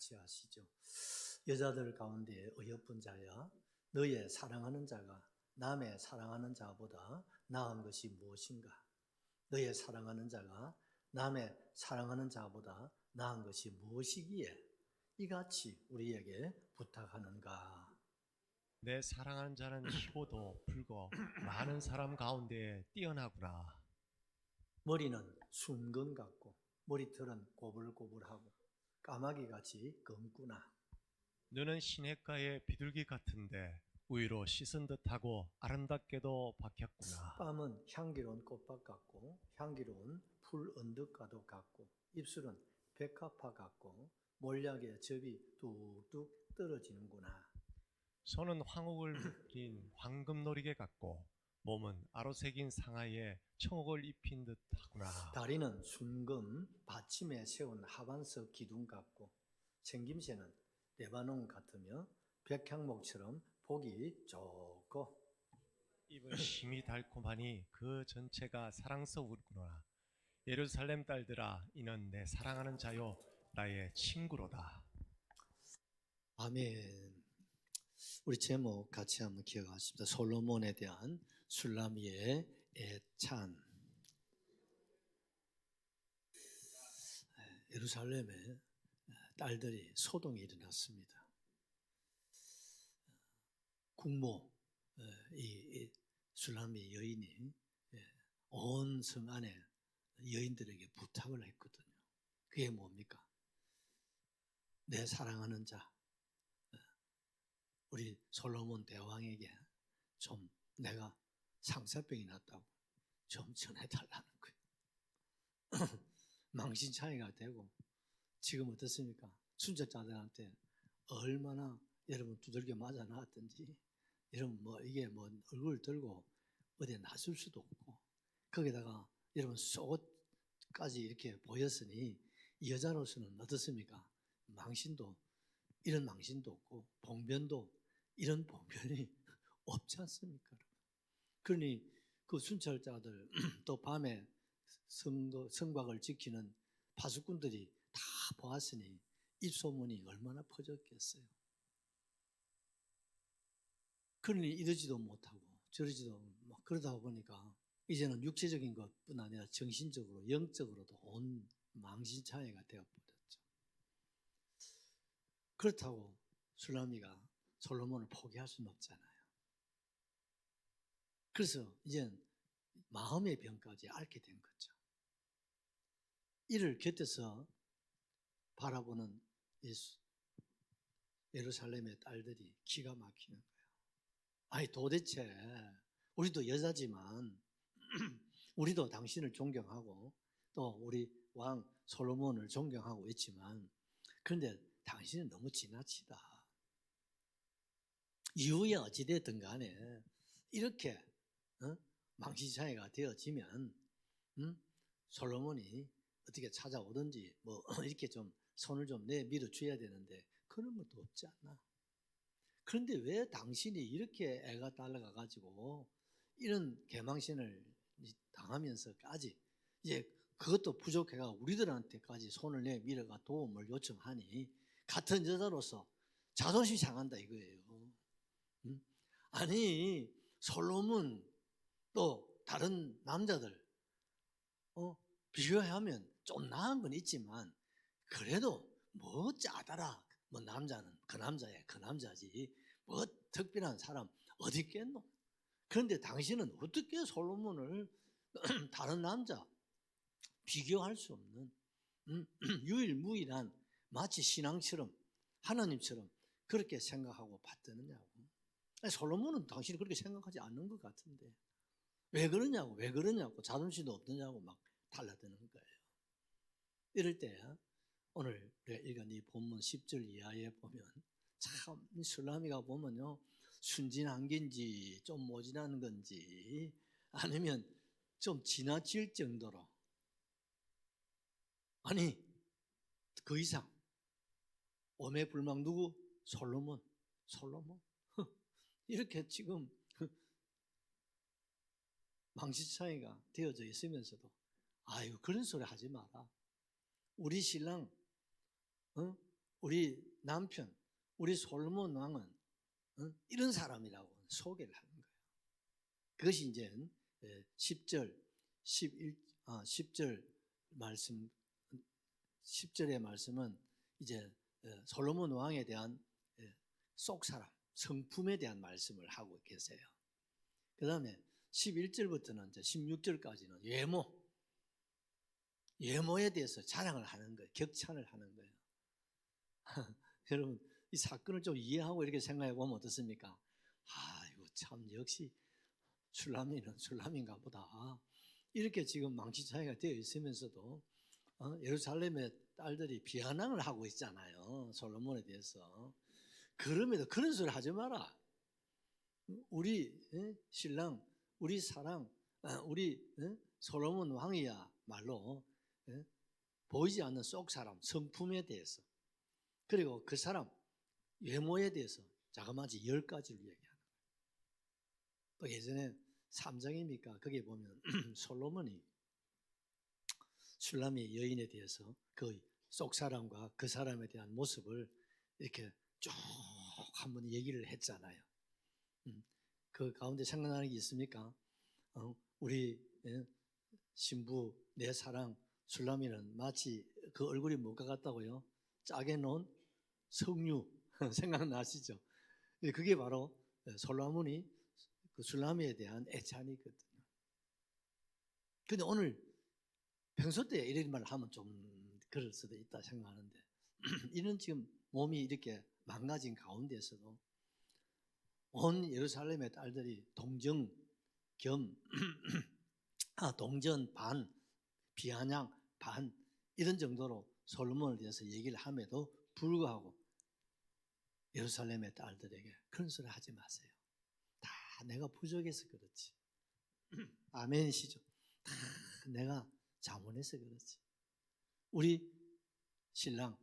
같이 하시죠. 여자들 가운데 어여쁜 자야, 너의 사랑하는 자가 남의 사랑하는 자보다 나은 것이 무엇인가? 너의 사랑하는 자가 남의 사랑하는 자보다 나은 것이 무엇이기에 이같이 우리에게 부탁하는가? 내 사랑하는 자는 희고도 불고 많은 사람 가운데 뛰어나구나. 머리는 순금 같고 머리털은 꼬불꼬불하고 까마귀같이 검구나. 너는 시냇가의 비둘기 같은데 우유로 씻은 듯하고 아름답게도 박혔구나. 뺨은 향기로운 꽃밭 같고 향기로운 풀 언덕가도 같고 입술은 백합화 같고 몰약의 접이 뚝뚝 떨어지는구나. 손은 황옥을 묶인 황금놀이개 같고 몸은 아로새긴 상아에 청옥을 입힌 듯하구나. 다리는 순금 받침에 세운 하반석 기둥 같고 생김새는 레바논 같으며 백향목처럼 보기 좋고 입은 심이 달콤하니 그 전체가 사랑스러우구나. 예루살렘 딸들아, 이는 내 사랑하는 자요 나의 친구로다. 아멘. 우리 제목 같이 한번 기억하십니다. 솔로몬에 대한 술라미의 애찬. 예루살렘에 딸들이 소동이 일어났습니다. 국모 이 술라미 여인이 온 성 안에 여인들에게 부탁을 했거든요. 그게 뭡니까? 내 사랑하는 자 우리 솔로몬 대왕에게 좀 내가 상사병이 났다고 좀 전해달라는 거예요. 망신차이가 되고 지금 어떻습니까? 순찰자들한테 얼마나 여러분 두들겨 맞아 놨든지 여러분 뭐 이게 뭐 얼굴 들고 어디에 나설 수도 없고 거기다가 여러분 속옷까지 이렇게 보였으니 여자로서는 어떻습니까? 망신도 이런 망신도 없고 봉변도 이런 봉변이 없지 않습니까? 그러니 그 순찰자들 또 밤에 성곽을 지키는 파수꾼들이 다 보았으니 입소문이 얼마나 퍼졌겠어요. 그러니 이러지도 못하고 저러지도 막 그러다 보니까 이제는 육체적인 것뿐 아니라 정신적으로 영적으로도 온 망신차이가 되어버렸죠. 그렇다고 술라미가 솔로몬을 포기할 수는 없잖아요. 그래서 이제는 마음의 병까지 앓게 된 거죠. 이를 곁에서 바라보는 예루살렘의 딸들이 기가 막히는 거예요. 아니 도대체 우리도 여자지만 우리도 당신을 존경하고 또 우리 왕 솔로몬을 존경하고 있지만 그런데 당신은 너무 지나치다. 이후에 어찌됐든 간에 이렇게 망신차이가 되어지면 솔로몬이 어떻게 찾아오든지 뭐 이렇게 좀 손을 좀 내밀어 줘야 되는데 그런 것도 없지 않나. 그런데 왜 당신이 이렇게 애가 달라가 가지고 이런 개망신을 당하면서까지 이제 그것도 부족해가 우리들한테까지 손을 내밀어가 도움을 요청하니 같은 여자로서 자존심이 상한다 이거예요. 아니 솔로몬 또 다른 남자들 비교하면 좀 나은 건 있지만 그래도 뭐 짜다라 뭐 남자는 그 남자야 그 남자지 뭐 특별한 사람 어디 있겠노. 그런데 당신은 어떻게 솔로몬을 다른 남자 비교할 수 없는 유일무이한 마치 신앙처럼 하나님처럼 그렇게 생각하고 받드느냐고. 솔로몬은 당신이 그렇게 생각하지 않는 것 같은데 왜 그러냐고 자존심도 없느냐고 막 달라드는 거예요. 이럴 때 오늘 우리가 읽은 이 본문 10절 이하에 보면 참 술라미가 보면요 순진한 건지 좀 모진한 건지 아니면 좀 지나칠 정도로 아니 그 이상 오매불망 누구? 솔로몬 이렇게 지금 망신차이가 되어져 있으면서도 아유 그런 소리 하지 마라. 우리 신랑 우리 남편, 우리 솔로몬 왕은 이런 사람이라고 소개를 하는 거예요. 그것이 이제 10절, 10절 말씀, 10절의 말씀은 이제 솔로몬 왕에 대한 속사람, 성품에 대한 말씀을 하고 계세요. 그 다음에 11절부터는 이제 16절까지는 외모에 대해서 자랑을 하는 거예요. 격찬을 하는 거예요. 여러분, 이 사건을 좀 이해하고 이렇게 생각해 보면 어떻습니까? 이거 참 역시 술람이는 술람인가 보다. 이렇게 지금 망치차이가 되어 있으면서도 예루살렘의 딸들이 비아냥을 하고 있잖아요. 솔로몬에 대해서. 그럼에도 그런 소리 하지 마라. 우리 신랑, 우리 사랑, 우리 솔로몬 왕이야말로 보이지 않는 속 사람, 성품에 대해서, 그리고 그 사람 외모에 대해서 자그마치 10가지를 얘기하는 거예요. 또 예전에 3장입니까? 거기에 보면 솔로몬이 슐라미 여인에 대해서 그 속 사람과 그 사람에 대한 모습을 이렇게 쭉 한번 얘기를 했잖아요. 그 가운데 생각나는 게 있습니까? 우리 신부 내 사랑 슐라미는 마치 그 얼굴이 뭐가 같다고요? 짜게 놓은 석류 생각나시죠? 그게 바로 솔로몬이 그 슐라미에 대한 애찬이거든요. 근데 오늘 평소 때 이런 말을 하면 좀 그럴 수도 있다 생각하는데 이런 지금 몸이 이렇게 망가진 가운데서도 온 예루살렘의 딸들이 동정 겸 동전 반, 비아냥 반 이런 정도로 솔로몬에 대해서 얘기를 함에도 불구하고 예루살렘의 딸들에게 그런 소리 하지 마세요. 다 내가 부족해서 그렇지. 아멘이시죠? 다 내가 자문해서 그렇지. 우리 신랑,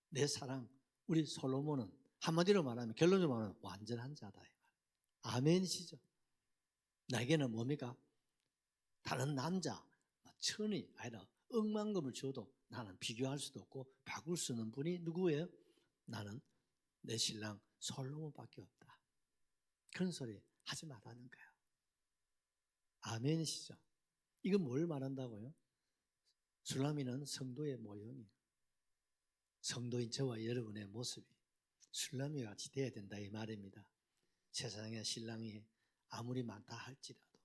내 사랑, 우리 솔로몬은 한마디로 말하면 결론적으로 말하면 완전한 자다. 아멘이시죠? 나에게는 뭡니까? 다른 남자, 천이 아니라 억만금을 줘도 나는 비교할 수도 없고 바꿀 수 없는 분이 누구예요? 나는 내 신랑 솔로몬밖에 없다. 그런 소리 하지 말라는 거예요. 아멘이시죠? 이건 뭘 말한다고요? 슐라미는 성도의 모형이에요. 성도인 저와 여러분의 모습이 슐라미 같이 돼야 된다 이 말입니다. 세상에 신랑이 아무리 많다 할지라도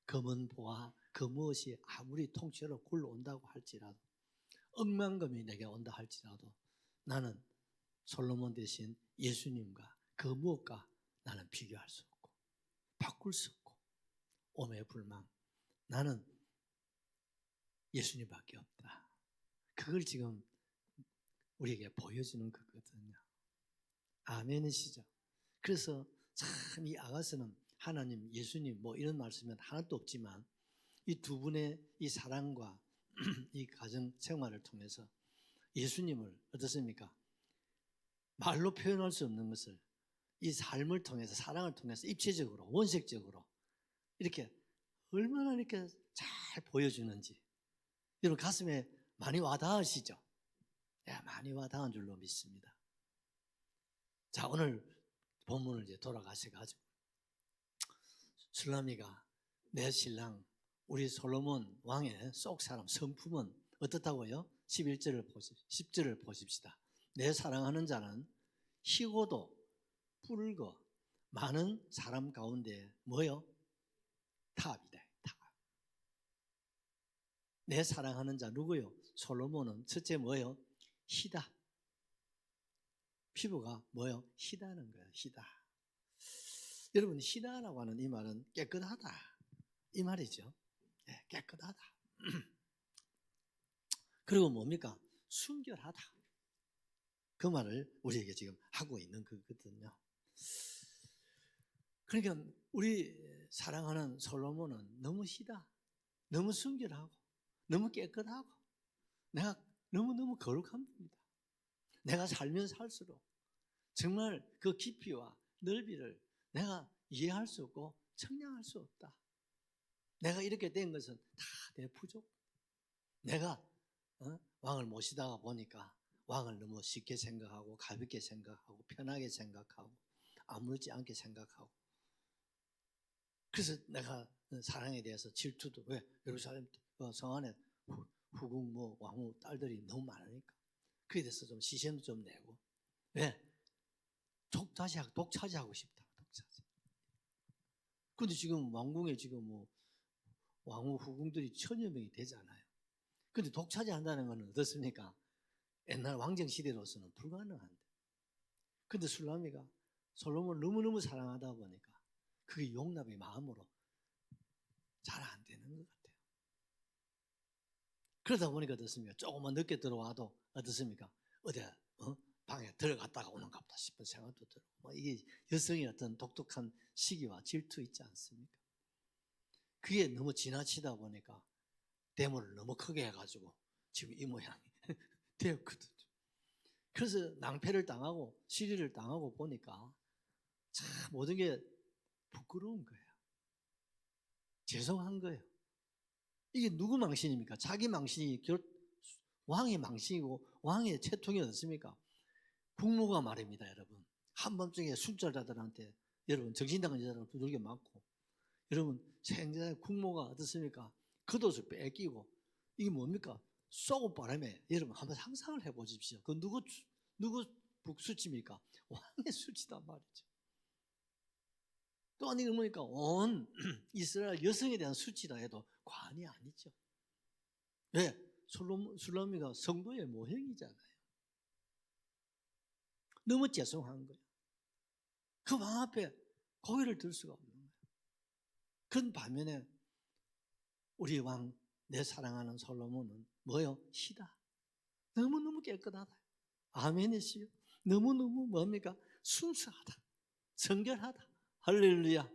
검은 보화 그 무엇이 아무리 통째로 굴러온다고 할지라도 억만금이 내게 온다 할지라도 나는 솔로몬 대신 예수님과 그 무엇과 나는 비교할 수 없고 바꿀 수 없고 오매불망 나는 예수님밖에 없다. 그걸 지금 우리에게 보여주는 거거든요. 아멘이시죠? 그래서 참 이 아가서는 하나님, 예수님 뭐 이런 말씀은 하나도 없지만 이 두 분의 이 사랑과 이 가정 생활을 통해서 예수님을 어떻습니까? 말로 표현할 수 없는 것을 이 삶을 통해서 사랑을 통해서 입체적으로 원색적으로 이렇게 얼마나 이렇게 잘 보여주는지 여러분 가슴에 많이 와닿으시죠? 네, 많이 와닿은 줄로 믿습니다. 자, 오늘 본문을 이제 돌아가셔가지고 슐라미가 내 신랑 우리 솔로몬 왕의 속 사람 성품은 어떻다고요? 10절을 보십시다. 내 사랑하는 자는 희고도 붉어 많은 사람 가운데 뭐요? 탑이다. 탑. 내 사랑하는 자 누구요? 솔로몬은 첫째 뭐요? 희다. 피부가 뭐요? 희다는 거예요. 희다. 여러분 희다라고 하는 이 말은 깨끗하다 이 말이죠. 네, 깨끗하다. 그리고 뭡니까? 순결하다. 그 말을 우리에게 지금 하고 있는 거거든요. 그러니까 우리 사랑하는 솔로몬은 너무 희다, 너무 순결하고 너무 깨끗하고 내가 너무너무 거룩한 분이다. 내가 살면 살수록 정말 그 깊이와 넓이를 내가 이해할 수 없고 청량할 수 없다. 내가 이렇게 된 것은 다 내 부족. 내가 왕을 모시다가 보니까 왕을 너무 쉽게 생각하고 가볍게 생각하고 편하게 생각하고 아무렇지 않게 생각하고 그래서 내가 사랑에 대해서 질투도 왜 예루살렘 성 안에 후궁 뭐 왕후 딸들이 너무 많으니까 그에 대해서 좀 시선도 좀 내고 왜 독차지하고 싶다 독차지. 근데 지금 왕궁에 지금 뭐 왕후 후궁들이 1000여 명이 되잖아요. 근데 독차지한다는 것은 어떻습니까? 옛날 왕정 시대로서는 불가능한데. 근데 술라미가 솔로몬을 너무너무 사랑하다 보니까 그게 용납의 마음으로 잘 안 되는 것 같아요. 그러다 보니까 어떻습니까? 조금만 늦게 들어와도 어떻습니까? 어디 방에 들어갔다가 오는가 보다 싶은 생각도 들고 뭐 이게 여성의 어떤 독특한 시기와 질투 있지 않습니까? 그게 너무 지나치다 보니까 대물을 너무 크게 해가지고 지금 이 모양이 되었거든요. 그래서 낭패를 당하고 시리를 당하고 보니까 참 모든 게 부끄러운 거예요. 죄송한 거예요. 이게 누구 망신입니까? 자기 망신이 왕의 망신이고 왕의 채통이 어떻습니까? 국무가 말입니다, 여러분. 한밤중에 순찰자들한테 여러분 정신 나간 여자를 두들겨 맞고 여러분 생전에 국무가 어떻습니까? 겉옷을 뺏기고 이게 뭡니까? 쏘고 바람에 여러분 한번 상상을 해보십시오. 그 누구 수치입니까? 왕의 수치단 말이죠. 또 아니 뭡니까? 온 이스라엘 여성에 대한 수치라 해도 과언이 아니죠. 왜? 술라미가 성도의 모형이잖아요. 너무 죄송한 거예요. 그 왕 앞에 고개를 들 수가 없는 거예요. 그런 반면에 우리 왕, 내 사랑하는 솔로몬은 뭐요? 시다. 너무너무 깨끗하다. 아멘이시요. 너무너무 뭡니까? 순수하다. 정결하다. 할렐루야.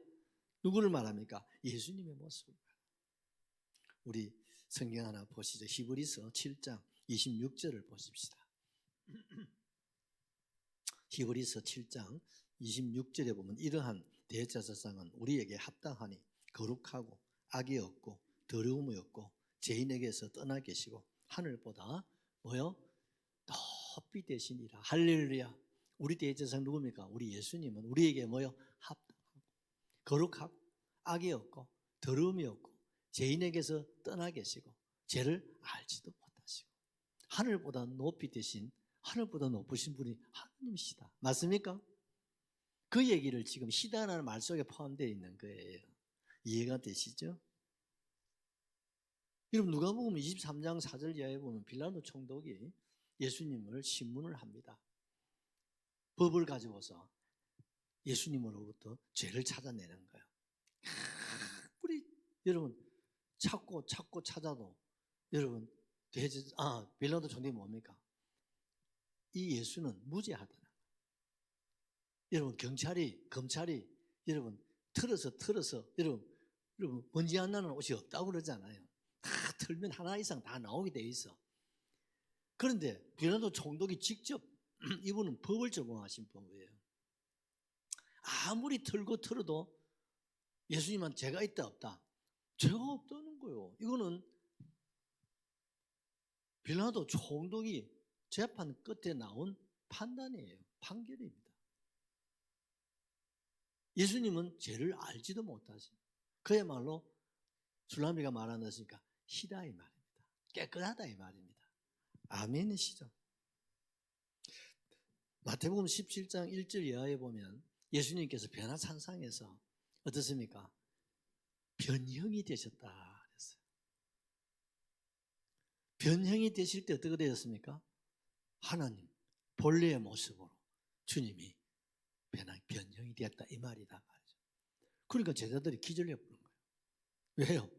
누구를 말합니까? 예수님의 모습을 말합니다. 우리 성경 하나 보시죠. 히브리서 7장 26절을 보십시다. 히브리서 7장 26절에 보면 이러한 대제사장은 우리에게 합당하니 거룩하고 악이 없고 더러움이 없고 죄인에게서 떠나 계시고 하늘보다 뭐요? 높이 되시니라. 할렐루야. 우리 대제사장 누굽니까? 우리 예수님은 우리에게 뭐요? 합당하고 거룩하고 악이 없고 더러움이 없고 죄인에게서 떠나 계시고 죄를 알지도 못하시고 하늘보다 높이 되신 하늘보다 높으신 분이 하나님이시다. 맞습니까? 그 얘기를 지금 시다라는 말 속에 포함되어 있는 거예요. 이해가 되시죠? 여러분 누가복음 23장 4절 이하에 보면 빌라도 총독이 예수님을 신문을 합니다. 법을 가지고서 예수님으로부터 죄를 찾아내는 거예요. 우리 여러분 찾고 찾아도 여러분 빌라도 총독이 뭡니까? 이 예수는 무죄하다는 거예요. 여러분 검찰이 여러분 틀어서 여러분 먼지 안 나는 옷이 없다고 그러잖아요. 다 틀면 하나 이상 다 나오게 돼 있어. 그런데 빌라도 총독이 직접 이분은 법을 적용하신 분이에요. 아무리 틀어도 예수님한테 죄가 있다 없다? 죄가 없다는 거예요. 이거는 빌라도 총독이 재판 끝에 나온 판단이에요. 판결입니다. 예수님은 죄를 알지도 못하신 그야말로 술라미가 말하는 것이니까 희다 이 말입니다. 깨끗하다 이 말입니다. 아멘이시죠? 마태복음 17장 1절 이하에 보면 예수님께서 변화산상에서 어떻습니까? 변형이 되셨다 그랬어요. 변형이 되실 때 어떻게 되었습니까? 하나님 본래의 모습으로 주님이 변형이 되었다 이 말이다 말이죠. 그러니까 제자들이 기절해 보는 거예요. 왜요?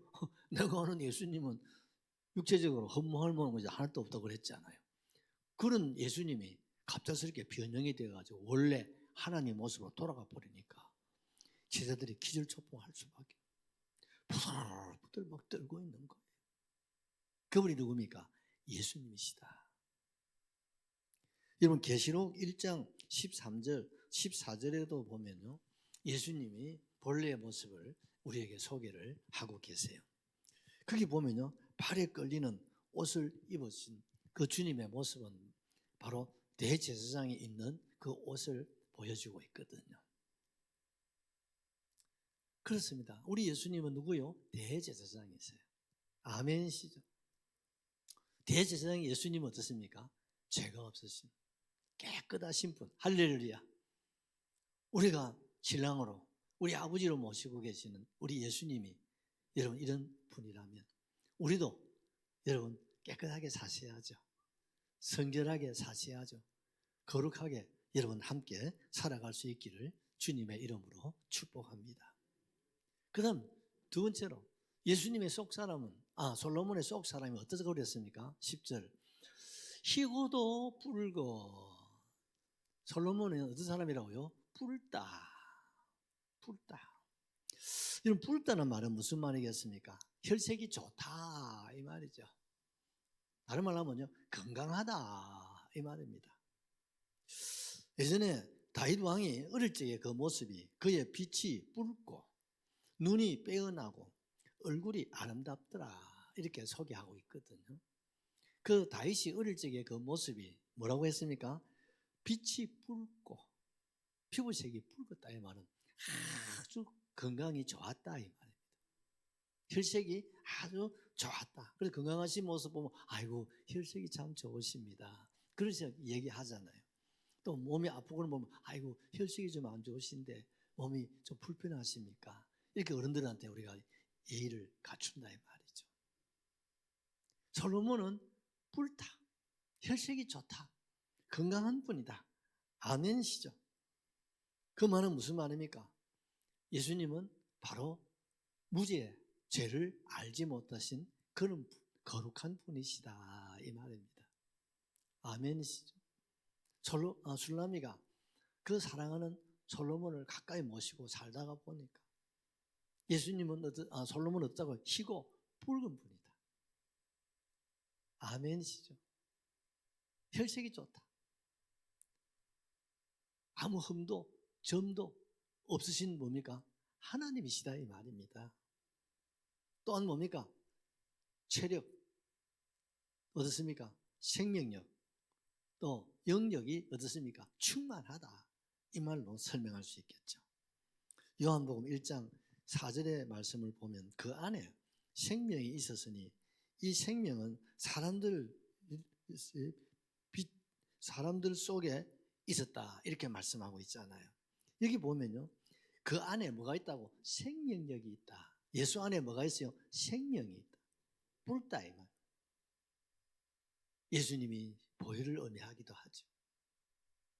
내가 아는 예수님은 육체적으로 험한 것이 하나도 없다고 그랬잖아요. 그런 예수님이 갑작스럽게 변형이 되어가지고 원래 하나님 모습으로 돌아가 버리니까 제자들이 기절초풍할 수밖에 부들부들 막 떨고 있는 거예요. 그분이 누굽니까? 예수님이시다. 여러분 계시록 1장 13절 14절에도 보면요 예수님이 본래의 모습을 우리에게 소개를 하고 계세요. 거기 보면요 발에 끌리는 옷을 입으신 그 주님의 모습은 바로 대제사장이 입는 그 옷을 보여주고 있거든요. 그렇습니다. 우리 예수님은 누구요? 대제사장이세요. 아멘이시죠. 대제사장 예수님은 어떻습니까? 죄가 없으신 깨끗하신 분. 할렐루야. 우리가 신랑으로 우리 아버지로 모시고 계시는 우리 예수님이 여러분 이런 분이라면 우리도 여러분 깨끗하게 사셔야죠. 성결하게 사셔야죠. 거룩하게 여러분 함께 살아갈 수 있기를 주님의 이름으로 축복합니다. 그 다음 두 번째로 예수님의 속사람은 솔로몬의 속사람이 어떻게 그랬습니까? 10절 희고도 붉어. 솔로몬은 어떤 사람이라고요? 붉다. 이런 붉다는 말은 무슨 말이겠습니까? 혈색이 좋다 이 말이죠. 다른 말로 하면요 건강하다 이 말입니다. 예전에 다윗 왕이 어릴 적의 그 모습이 그의 빛이 붉고 눈이 빼어나고 얼굴이 아름답더라 이렇게 소개하고 있거든요. 그 다윗이 어릴 적의 그 모습이 뭐라고 했습니까? 빛이 붉고 피부색이 붉었다 이 말은 아주 건강이 좋았다 이 말입니다. 혈색이 아주 좋았다. 그래서 건강하신 모습 보면 아이고 혈색이 참 좋으십니다. 그래서 얘기하잖아요. 또 몸이 아프고는 보면 아이고 혈색이 좀 안 좋으신데 몸이 좀 불편하십니까? 이렇게 어른들한테 우리가 예의를 갖춘다 이 말이죠. 솔로몬은 붉다. 혈색이 좋다. 건강한 분이다. 아멘이시죠. 그 말은 무슨 말입니까? 예수님은 바로 무죄, 죄를 알지 못하신 그런 거룩한 분이시다 이 말입니다. 아멘이시죠. 술라미가 그 사랑하는 솔로몬을 가까이 모시고 살다가 보니까 예수님은 솔로몬은 어쩌고 희고 붉은 분이다. 아멘이시죠. 혈색이 좋다. 아무 흠도 점도 없으신 뭡니까? 하나님이시다 이 말입니다. 또한 뭡니까? 체력 어떻습니까? 생명력 또 영력이 어떻습니까? 충만하다 이 말로 설명할 수 있겠죠. 요한복음 1장 4절의 말씀을 보면 그 안에 생명이 있었으니 이 생명은 사람들 속에 있었다 이렇게 말씀하고 있잖아요. 여기 보면요 그 안에 뭐가 있다고? 생명력이 있다. 예수 안에 뭐가 있어요? 생명이 있다. 붉다 이 말. 예수님이 보혈을 의미하기도 하죠.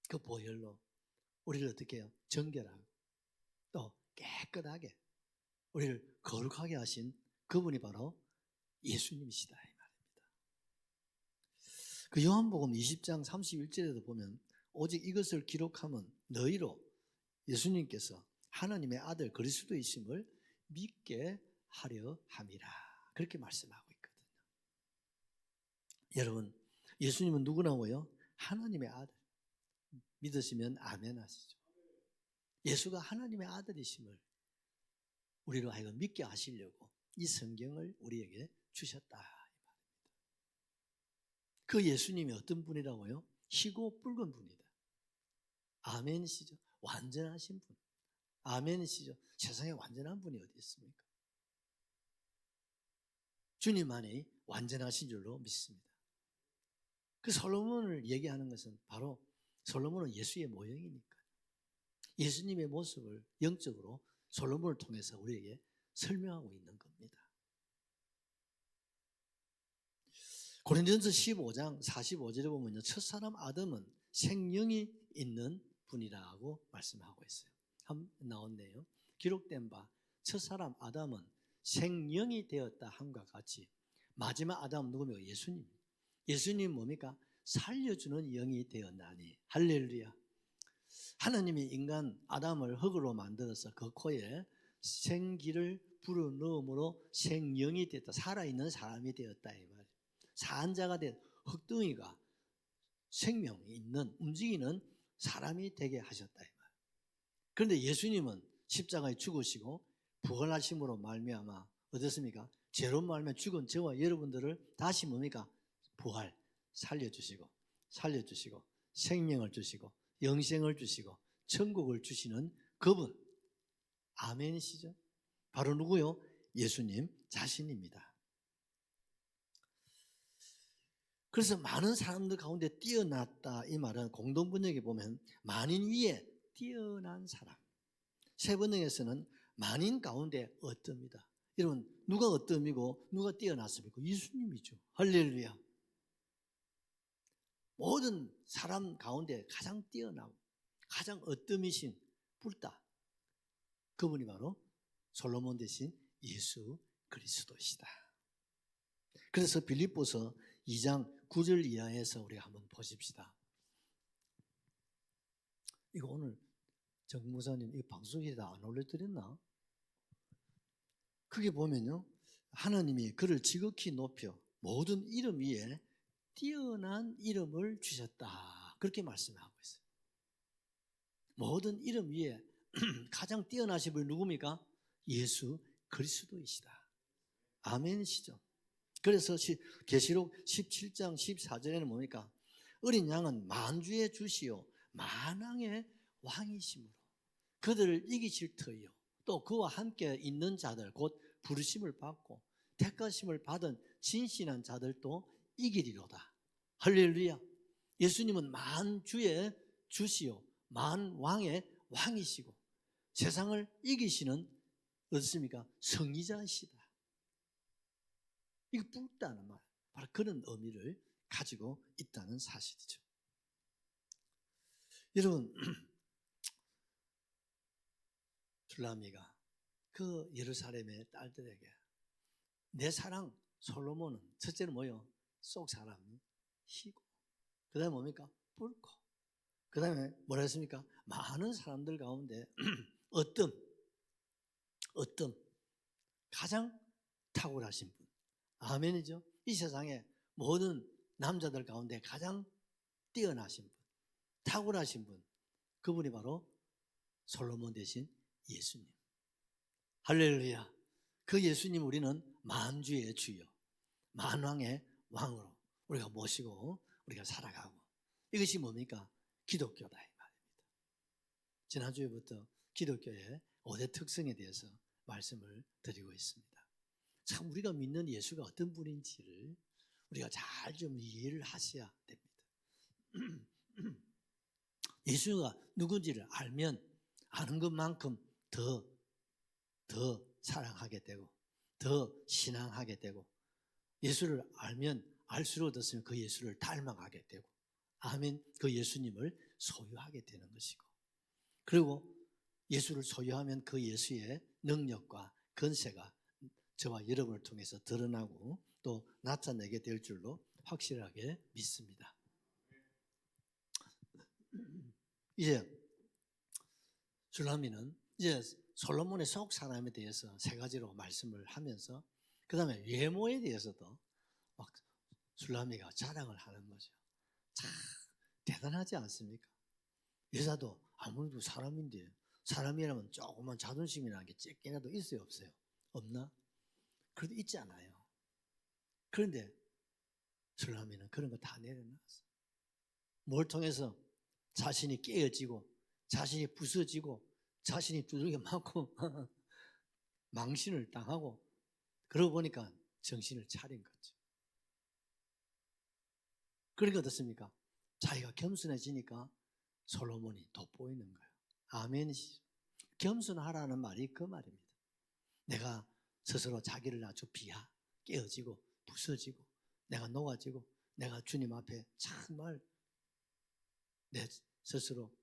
그 보혈로 우리를 어떻게 해요? 정결하고 또 깨끗하게 우리를 거룩하게 하신 그분이 바로 예수님이시다 이 말입니다. 그 요한복음 20장 31절에도 보면 오직 이것을 기록하면 너희로 예수님께서 하나님의 아들 그리스도이심을 믿게 하려 함이라 그렇게 말씀하고 있거든요. 여러분 예수님은 누구라고요? 하나님의 아들. 믿으시면 아멘 하시죠. 예수가 하나님의 아들이심을 우리로 하여금 믿게 하시려고 이 성경을 우리에게 주셨다. 그 예수님이 어떤 분이라고요? 희고 붉은 분이다. 아멘이시죠. 완전하신 분. 아멘이시죠. 세상에 완전한 분이 어디 있습니까? 주님만이 완전하신 줄로 믿습니다. 그 솔로몬을 얘기하는 것은 바로 솔로몬은 예수의 모형이니까 예수님의 모습을 영적으로 솔로몬을 통해서 우리에게 설명하고 있는 겁니다. 고린도전서 15장 45절에 보면요 첫사람 아담은 생명이 있는 분이라고 말씀하고 있어요. 나왔네요. 기록된 바 첫사람 아담은 생명이 되었다 함과 같이 마지막 아담은 누구입니까? 예수님. 예수님 뭡니까? 살려주는 영이 되었나니. 할렐루야. 하나님이 인간 아담을 흙으로 만들어서 그 코에 생기를 불어넣음으로 생명이 되었다. 살아있는 사람이 되었다 이 말이에요. 사한자가 된 흙둥이가 생명이 있는 움직이는 사람이 되게 하셨다 이 말이에요. 그런데 예수님은 십자가에 죽으시고 부활하심으로 말미암아 어떻습니까? 죄로 말미암아 죽은 저와 여러분들을 다시 뭡니까? 부활 살려주시고 살려주시고 생명을 주시고 영생을 주시고 천국을 주시는 그분. 아멘이시죠? 바로 누구요? 예수님 자신입니다. 그래서 많은 사람들 가운데 뛰어났다, 이 말은 공동번역에 보면 만인 위에 뛰어난 사람. 세번역에서는 만인 가운데 어뜸이다. 여러분, 누가 어뜸이고 누가 뛰어났습니까? 예수님이죠. 할렐루야. 모든 사람 가운데 가장 뛰어나고 가장 어뜸이신 뿔다, 그분이 바로 솔로몬 대신 예수 그리스도시다. 그래서 빌립보서 2장 9절 이하에서 우리가 한번 보십시다. 이거 오늘 정 목사님 이 방송에다 안 올려드렸나? 그게 보면요, 하나님이 그를 지극히 높여 모든 이름 위에 뛰어난 이름을 주셨다, 그렇게 말씀하고 있어요. 모든 이름 위에 가장 뛰어나신 분이 누굽니까? 예수 그리스도이시다. 아멘이시죠? 그래서 계시록 17장 14절에는 뭡니까? 어린 양은 만주의 주시요 만왕의 왕이심으로 그들을 이기실 터이요 또 그와 함께 있는 자들 곧 부르심을 받고 택하심을 받은 진실한 자들도 이기리로다. 할렐루야. 예수님은 만주의 주시요 만왕의 왕이시고 세상을 이기시는 어떻습니까? 승리자이시다. 이거 뿔다는 말, 바로 그런 의미를 가지고 있다는 사실이죠. 여러분, 술라미가 그 예루살렘의 딸들에게 내 사랑 솔로몬은 첫째는 뭐요? 속 사람이 희고, 그 다음에 뭡니까? 뿔고, 그 다음에 뭐라 했습니까? 많은 사람들 가운데 어떤 가장 탁월하신 분. 아멘이죠. 이 세상에 모든 남자들 가운데 가장 뛰어나신 분, 탁월하신 분, 그분이 바로 솔로몬 대신 예수님. 할렐루야. 그 예수님 우리는 만주의 주요 만왕의 왕으로 우리가 모시고 우리가 살아가고, 이것이 뭡니까? 기독교다 이 말입니다. 지난주에부터 기독교의 5대 특성에 대해서 말씀을 드리고 있습니다. 참 우리가 믿는 예수가 어떤 분인지를 우리가 잘 좀 이해를 하셔야 됩니다. 예수가 누군지를 알면 아는 것만큼 더 사랑하게 되고 더 신앙하게 되고, 예수를 알면 알수록 어떻습니까? 그 예수를 닮아가게 되고, 아멘, 그 예수님을 소유하게 되는 것이고, 그리고 예수를 소유하면 그 예수의 능력과 권세가 저와 여러분을 통해서 드러나고 또 나타내게 될 줄로 확실하게 믿습니다. 이제 술라미는 이제 솔로몬의 속 사람에 대해서 세 가지로 말씀을 하면서 그 다음에 외모에 대해서도 막 술라미가 자랑을 하는 거죠. 참 대단하지 않습니까? 여자도 아무래도 사람인데 사람이라면 조그만 자존심이라는 게 쬐끼라도 있어요, 없어요? 없나? 그래도 있지 않아요. 그런데 술라미는 그런 거 다 내려놨어요. 뭘 통해서? 자신이 깨어지고 자신이 부서지고 자신이 두들겨 맞고 망신을 당하고, 그러고 보니까 정신을 차린 거죠. 그러니까 어떻습니까? 자기가 겸손해지니까 솔로몬이 돋보이는 거예요. 아멘이시죠. 겸손하라는 말이 그 말입니다. 내가 스스로 자기를 아주 깨어지고 부서지고 내가 녹아지고 내가 주님 앞에 정말 내 스스로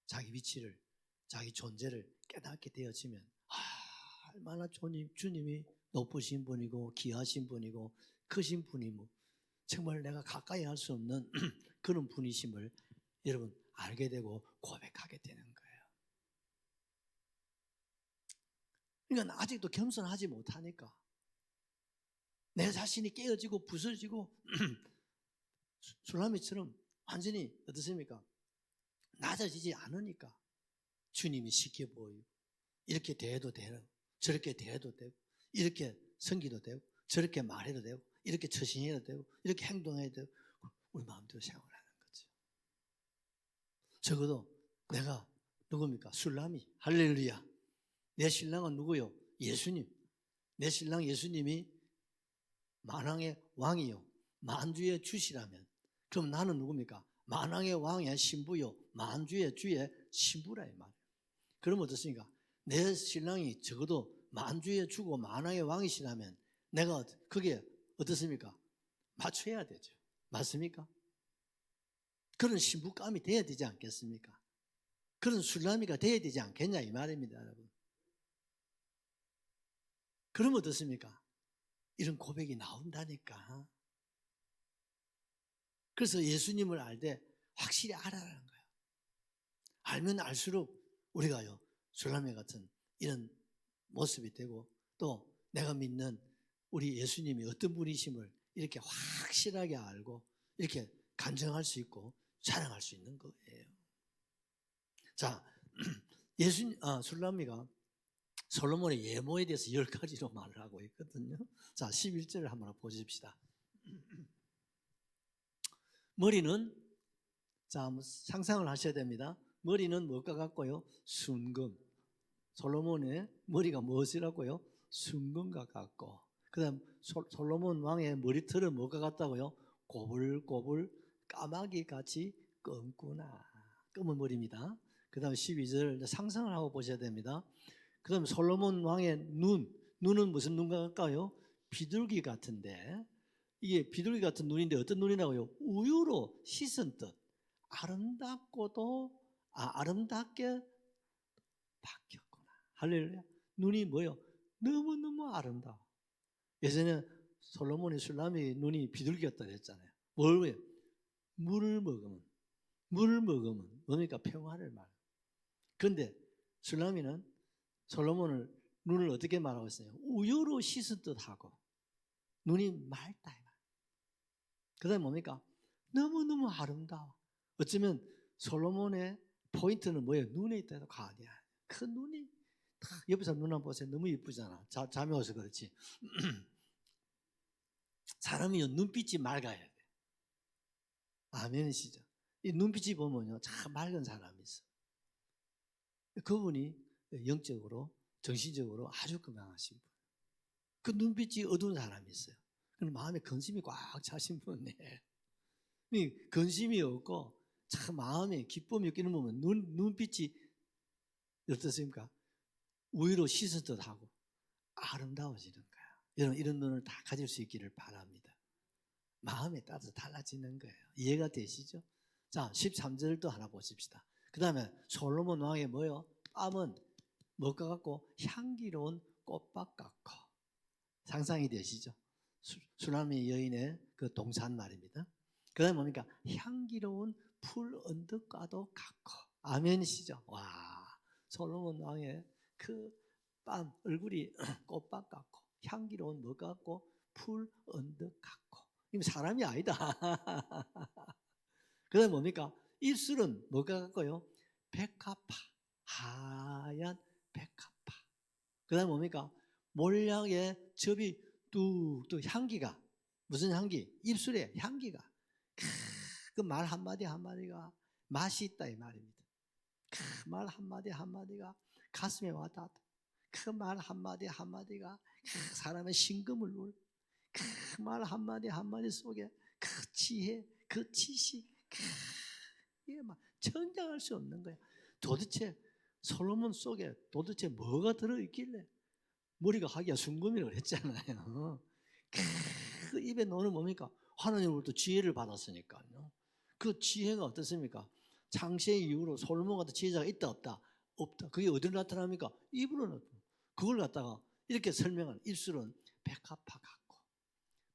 자기 위치를, 자기 존재를 깨닫게 되어지면 얼마나 주님이 높으신 분이고 귀하신 분이고 크신 분이고 정말 내가 가까이 할 수 없는 그런 분이심을 여러분 알게 되고 고백하게 되는 거예요. 그러니까 아직도 겸손하지 못하니까 내 자신이 깨어지고 부서지고 술라미처럼 완전히 어떻습니까? 낮아지지 않으니까 주님이 시켜 보이고, 이렇게 대해도 되고 저렇게 대해도 되고 이렇게 섬기도 되고 저렇게 말해도 되고 이렇게 처신해도 되고 이렇게 행동해도 되고 우리 마음대로 생활하는 적어도 내가 누굽니까? 술람이. 할렐루야. 내 신랑은 누구요? 예수님. 내 신랑 예수님이 만왕의 왕이요 만주의 주시라면 그럼 나는 누굽니까? 만왕의 왕의 신부요 만주의 주의 신부라 이 말이에요. 그럼 어떻습니까? 내 신랑이 적어도 만주의 주고 만왕의 왕이시라면 내가 그게 어떻습니까? 맞춰야 되죠. 맞습니까? 그런 신부감이 돼야 되지 않겠습니까? 그런 술람이가 돼야 되지 않겠냐 이 말입니다, 여러분. 그러면 어떻습니까? 이런 고백이 나온다니까. 그래서 예수님을 알되 확실히 알아라는 거예요. 알면 알수록 우리가요 술람이 같은 이런 모습이 되고 또 내가 믿는 우리 예수님이 어떤 분이심을 이렇게 확실하게 알고 이렇게 간증할 수 있고 자랑할 수 있는 거예요. 자, 술람미가 솔로몬의 외모에 대해서 10가지로 말을 하고 있거든요. 자, 11절을 한번 보십시다. 머리는, 자, 한번 상상을 하셔야 됩니다. 머리는 뭐가 같고요? 순금. 솔로몬의 머리가 무엇이라고요? 순금과 같고. 그 다음 솔로몬 왕의 머리털은 뭐가 같다고요? 고불고불 까마귀 같이 검구나. 검은 머리입니다. 그 다음 12절 상상을 하고 보셔야 됩니다. 그 다음에 솔로몬 왕의 눈은 무슨 눈과 같까요? 비둘기 같은데 이게 비둘기 같은 눈인데 어떤 눈이라고요? 우유로 씻은 듯 아름답게 바뀌었구나. 할렐루야. 눈이 뭐요? 너무너무 아름다워. 예전에 솔로몬의 술람이 눈이 비둘기였다 그랬잖아요. 물을 먹으면 뭡니까? 평화를 말해요. 그런데 술람이는 솔로몬을 눈을 어떻게 말하고 있어요? 우유로 씻은 듯하고 눈이 맑다. 그 다음에 뭡니까? 너무너무 아름다워. 어쩌면 솔로몬의 포인트는 뭐예요? 눈에 있다도 가냐. 그 눈이 옆에서 눈 한번 보세요. 너무 예쁘잖아. 잠이 와서 그렇지. 사람이 눈빛이 맑아야 돼. 아멘이시죠? 이 눈빛이 보면요, 참 맑은 사람이 있어. 그분이 영적으로, 정신적으로 아주 건강하신 분. 그 눈빛이 어두운 사람이 있어요. 그럼 마음에 근심이 꽉 차신 분이에요. 근심이 없고 참 마음에 기쁨이 없기는 보면 눈빛이 어떻습니까? 우유로 씻은 듯하고 아름다워지는 거야. 여러분 이런 눈을 다 가질 수 있기를 바랍니다. 마음에 따라서 달라지는 거예요. 이해가 되시죠? 자, 13절도 하나 보십시다. 그 다음에 솔로몬 왕의 뭐요? 뺨은 뭐가 같고 향기로운 꽃밭 같고. 상상이 되시죠? 수나미 여인의 그 동산 말입니다. 그 다음에 뭡니까? 향기로운 풀 언덕과도 같고. 아멘이시죠? 와, 솔로몬 왕의 그 뺨 얼굴이 꽃밭 같고 향기로운 뭐 같고 풀 언덕 같고. 이거 사람이 아니다. 그 다음에 뭡니까? 입술은 뭐가 같고요? 백합화, 하얀 백합화. 그 다음에 뭡니까? 몰약의 접이 뚝뚝 향기가 무슨 향기? 입술에 향기가 그 말 한마디 한마디가 맛이 있다 이 말입니다. 그 말 한마디 한마디가 가슴에 와닿다. 그 말 한마디 한마디가 사람의 심금을 울려. 그 말 한마디 한마디 속에 그 지혜, 그 지식, 이게 막 천장할 수 없는 거야. 도대체 솔로몬 속에 도대체 뭐가 들어있길래 머리가 하기야 순금이라고 했잖아요. 그 입에 넣는 뭡니까? 하나님으로부터 지혜를 받았으니까요. 그 지혜가 어떻습니까? 창세 이후로 솔로몬 같은 지혜자가 있다 없다? 없다. 그게 어디로 나타납니까? 입으로 나타납니다. 그걸 갖다가 이렇게 설명한 입술은 백합화 같고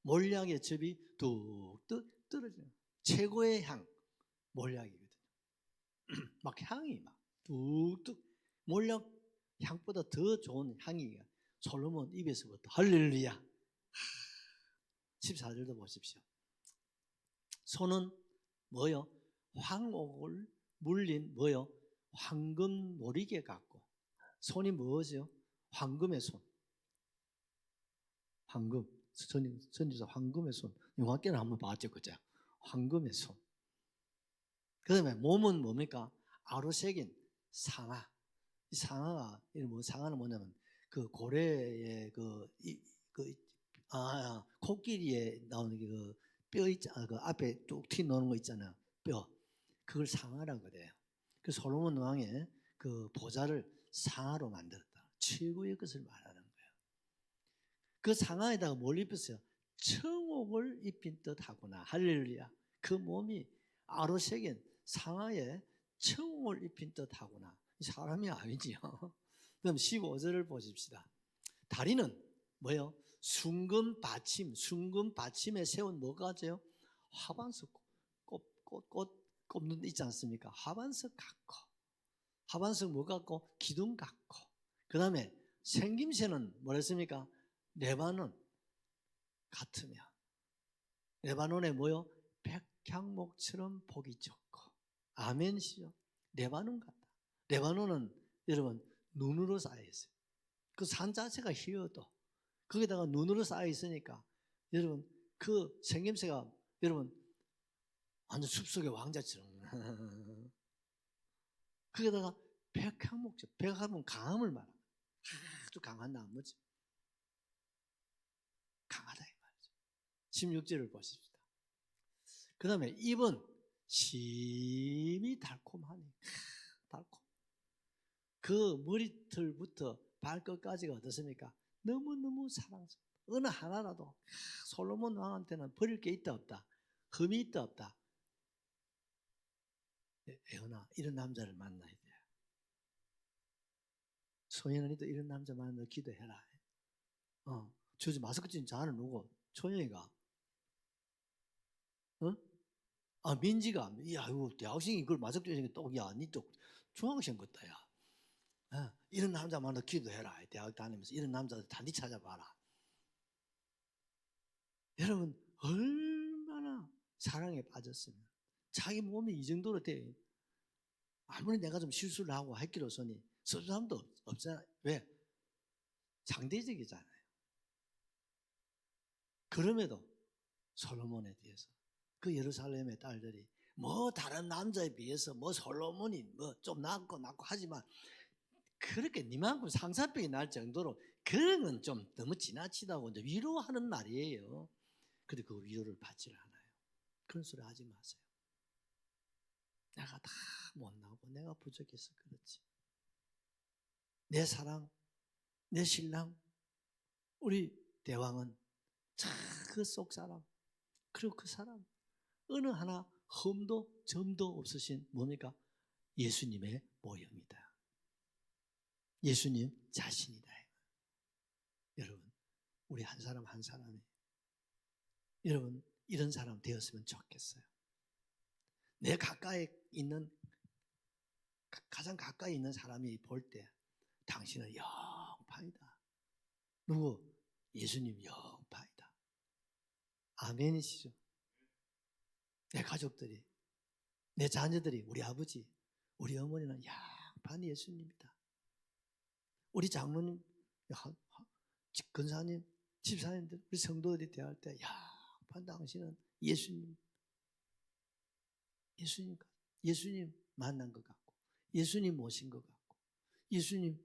몰약의 접이 뚝뚝 떨어지는 최고의 향 몰약이거든요. 막 향이 막 뚝뚝 몰약 향보다 더 좋은 향이 솔로몬 입에서부터 할렐루야. 14절도 보십시오. 손은 뭐요? 황옥을 물린 뭐요? 황금 놀이개 같고. 손이 무엇이요? 황금의 손. 황금. 선지자 황금의 손. 영화께는 한번 봤죠, 그죠? 황금의 손. 그 다음에 몸은 뭡니까? 아로색인 상아. 이 상아가 상아는 뭐냐면 그 고래의 코끼리에 나오는 그 뼈 있잖아. 그 앞에 뚝 튀어나오는 거 있잖아요. 뼈. 그걸 상아라고 그래요. 그 솔로몬 왕의 그 보좌를 상아로 만들었다. 최고의 것을 말하는 거예요. 그 상아에다가 뭘 입혔어요? 청옥을 입힌 듯 하구나. 할렐루야. 그 몸이 아로색인 상아에 청옥을 입힌 듯 하구나. 사람이 아니지요. 그럼 15절을 보십시다. 다리는 뭐예요? 순금 받침에 세운 뭐가 하죠? 하반석 꽃 꼽는 데 있지 않습니까? 하반석 같고, 하반석 뭐 같고? 기둥 같고. 그 다음에 생김새는 뭐랬습니까? 레바논 같으며, 레바논에 뭐요? 백향목처럼 보기 좋고. 아멘이시죠? 레바논 같다. 레바논은 여러분 눈으로 쌓여 있어요. 그 산 자체가 희어도 거기다가 눈으로 쌓여 있으니까 여러분 그 생김새가 여러분 완전 숲속의 왕자처럼. 거기다가 백향목 강함을 말합니다. 아주 강한 나무지. 강하다 이 말이죠. 16절을 보십시다. 그 다음에 입은 심히 달콤하니. 달콤. 그 머리털부터 발끝까지가 어떻습니까? 너무너무 사랑스럽다. 어느 하나라도 솔로몬 왕한테는 버릴 게 있다 없다. 흠이 있다 없다. 애원아, 이런 남자를 만나야 돼. 소연이도 이런 남자 만나서 기도해라. 저 마스크 찐 자는 누구? 소연이가. 민지가. 야, 이거 대학생이 이걸 마스크 찐 또, 야, 니 또 중학생 같다, 야. 이런 남자 만나서 기도해라. 대학 다니면서 이런 남자들 단디 찾아봐라. 여러분, 얼마나 사랑에 빠졌으면 자기 몸이 이 정도로 돼. 아무리 내가 좀 실수를 하고 했기로서니 섭섭함도 없잖아요. 왜? 상대적이잖아요. 그럼에도 솔로몬에 대해서 그 예루살렘의 딸들이 뭐 다른 남자에 비해서 뭐 솔로몬이 뭐 좀 낫고 하지만 그렇게 니만큼 상사병이 날 정도로 그런 건 좀 너무 지나치다고 이제 위로하는 말이에요. 근데 그 위로를 받질 않아요. 그런 소리 하지 마세요. 내가 다 못나고 내가 부족해서 그렇지. 내 사랑, 내 신랑, 우리 대왕은 그 속사람, 그리고 그 사람 어느 하나 흠도 점도 없으신 뭡니까? 예수님의 모형이다. 예수님 자신이다. 여러분, 우리 한 사람 한 사람이 여러분 이런 사람 되었으면 좋겠어요. 내 가까이 있는 가장 가까이 있는 사람이 볼 때 당신은 영파이다. 누구? 예수님 영파이다. 아멘이시죠? 내 가족들이, 내 자녀들이, 우리 아버지, 우리 어머니는 영판 예수님이다. 우리 장로님, 근사님, 집사님들, 우리 성도들이 대할 때 영판 당신은 예수님 만난 것 같고, 예수님 모신 것 같고, 예수님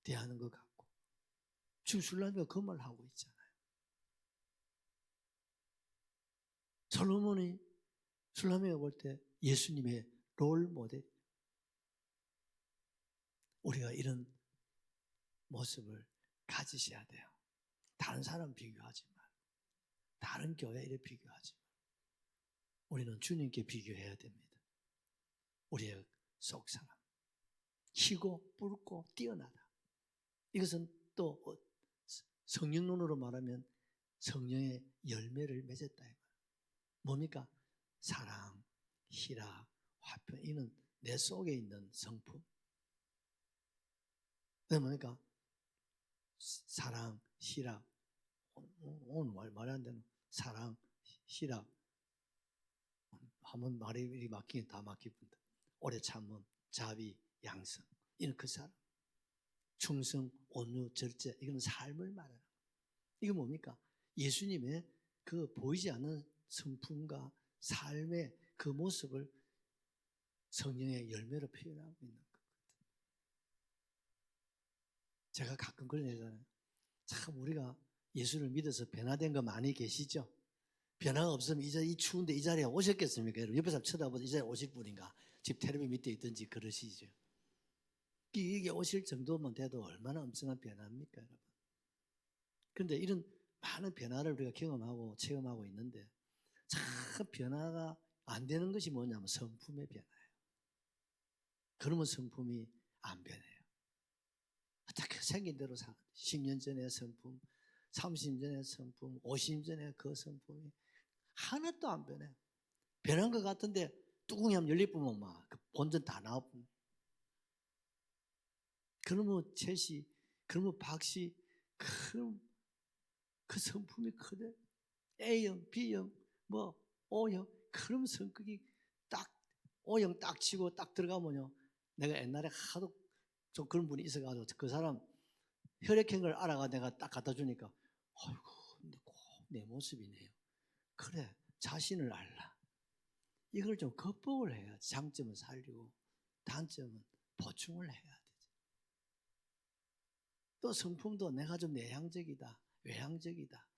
대하는 것 같고, 지금 술람이가 그 말 하고 있잖아요. 솔로몬이 술람이가 볼 때 예수님의 롤 모델. 우리가 이런 모습을 가지셔야 돼요. 다른 사람 비교하지 말고, 다른 교회 이래 비교하지 말고, 우리는 주님께 비교해야 됩니다. 우리의 속사람, 희고 붉고 뛰어나다. 이것은 또 성령론으로 말하면 성령의 열매를 맺었다. 뭡니까? 사랑, 희락, 화평. 이는 내 속에 있는 성품. 그게 뭡니까? 사랑, 희락. 오늘 말이 안 되는 사랑, 희락. 한번 말이 막히긴 다 막히는데. 오래 참음, 자비, 양성. 이는 그 사람. 충성, 온유, 절제. 이건 삶을 말하는 거예요. 이거 뭡니까? 예수님의 그 보이지 않는 성품과 삶의 그 모습을 성령의 열매로 표현하고 있는 것. 제가 가끔 그런 얘기잖아요. 참 우리가 예수를 믿어서 변화된 거 많이 계시죠? 변화가 없으면 이제 이 추운데 이 자리에 오셨겠습니까? 여러분 옆에 사람 쳐다보고 이 자리에 오실 분인가? 집 텔레비 밑에 있든지 그러시죠. 이게 오실 정도만 돼도 얼마나 엄청난 변화입니까, 여러분? 그런데 이런 많은 변화를 우리가 경험하고 체험하고 있는데 참 변화가 안 되는 것이 뭐냐면 성품의 변화예요. 그러면 성품이 안 변해요. 어떻게 생긴 대로 10년 전의 성품, 30년 전의 성품, 50년 전의 그 성품이 하나도 안 변해요. 변한 것 같은데 뚜껑이 한번 열리면 막 본전 다 나오고. 그러면 채씨, 그러면 박씨, 그 성품이 크대. A형, B형, 뭐 O형, 그럼 성격이 딱 O형 딱 치고 딱 들어가면요. 내가 옛날에 하도 좀 그런 분이 있어가지고 그 사람 혈액형 걸 알아가 내가 딱 갖다 주니까 아이고 근데 꼭 내 모습이네요. 그래 자신을 알라. 이걸 좀 극복을 해야 장점을 살리고 단점은 보충을 해야 되죠. 또 성품도 내가 좀 내향적이다, 외향적이다.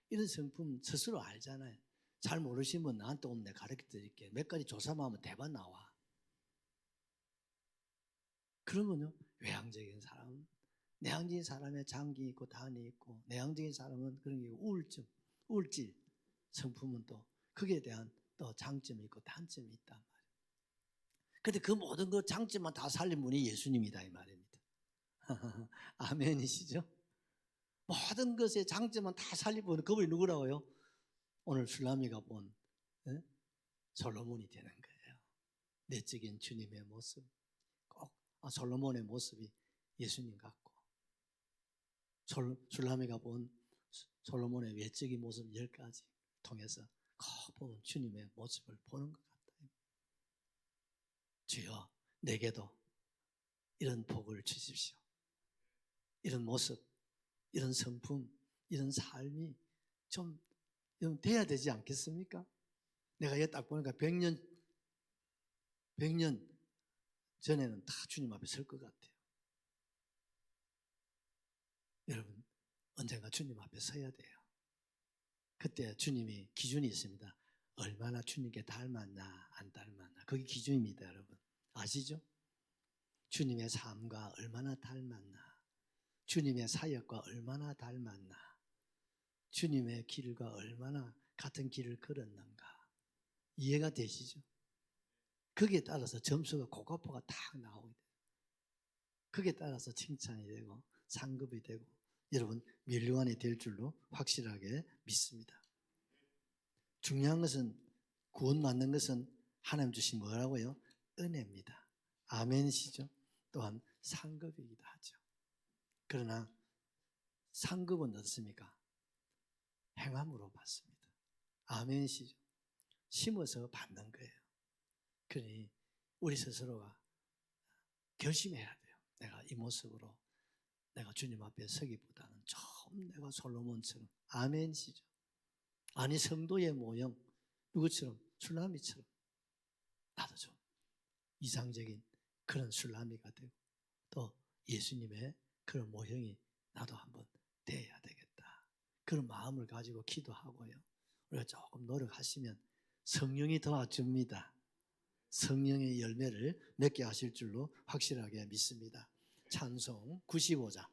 이런 성품 스스로 알잖아요. 잘 모르시면 나한테 오면 내가 가르쳐 드릴게. 몇 가지 조사만 하면 대박 나와. 그러면요, 외향적인 사람은 내향적인 사람의 장기 있고 단이 있고 내향적인 사람은 그런 게 우울증, 우울질 성품은 또 거기에 대한 또 장점이 있고 단점이 있단 말이에요. 근데 그 모든 그 장점만 다 살린 분이 예수님이다 이 말입니다. 아멘이시죠? 모든 것의 장점만 다 살린 분은 그분이 누구라고요? 오늘 술라미가 본 솔로몬이 되는 거예요. 내적인 주님의 모습. 꼭 솔로몬의 모습이 예수님 같고 술라미가 본 솔로몬의 외적인 모습 10가지 통해서 꼭 보면 주님의 모습을 보는 것 같아요. 주여 내게도 이런 복을 주십시오. 이런 모습, 이런 성품, 이런 삶이 좀 돼야 되지 않겠습니까? 내가 여기 딱 보니까 100년 전에는 다 주님 앞에 설 것 같아요. 여러분 언젠가 주님 앞에 서야 돼요. 그때 주님이 기준이 있습니다. 얼마나 주님께 닮았나 안 닮았나 그게 기준입니다. 여러분 아시죠? 주님의 삶과 얼마나 닮았나, 주님의 사역과 얼마나 닮았나, 주님의 길과 얼마나 같은 길을 걸었는가 이해가 되시죠? 거기에 따라서 점수가 고가포가 딱 나오게 돼요. 거기에 따라서 칭찬이 되고 상급이 되고 여러분 멸류관이 될 줄로 확실하게 믿습니다. 중요한 것은 구원받는 것은 하나님 주신 뭐라고요? 은혜입니다. 아멘이시죠? 또한 상급이기도 하죠. 그러나 상급은 어떻습니까? 행함으로 받습니다. 아멘이시죠? 심어서 받는 거예요. 그러니 우리 스스로가 결심해야 돼요. 내가 이 모습으로 내가 주님 앞에 서기보다는 좀 내가 솔로몬처럼 아멘이시죠? 아니 성도의 모형 누구처럼 술라미처럼 나도 좀 이상적인 그런 술라미가 되고 또 예수님의 그런 모형이 나도 한번 돼야 되겠다. 그런 마음을 가지고 기도하고요. 우리가 조금 노력하시면 성령이 도와줍니다. 성령의 열매를 맺게 하실 줄로 확실하게 믿습니다. 찬송 95장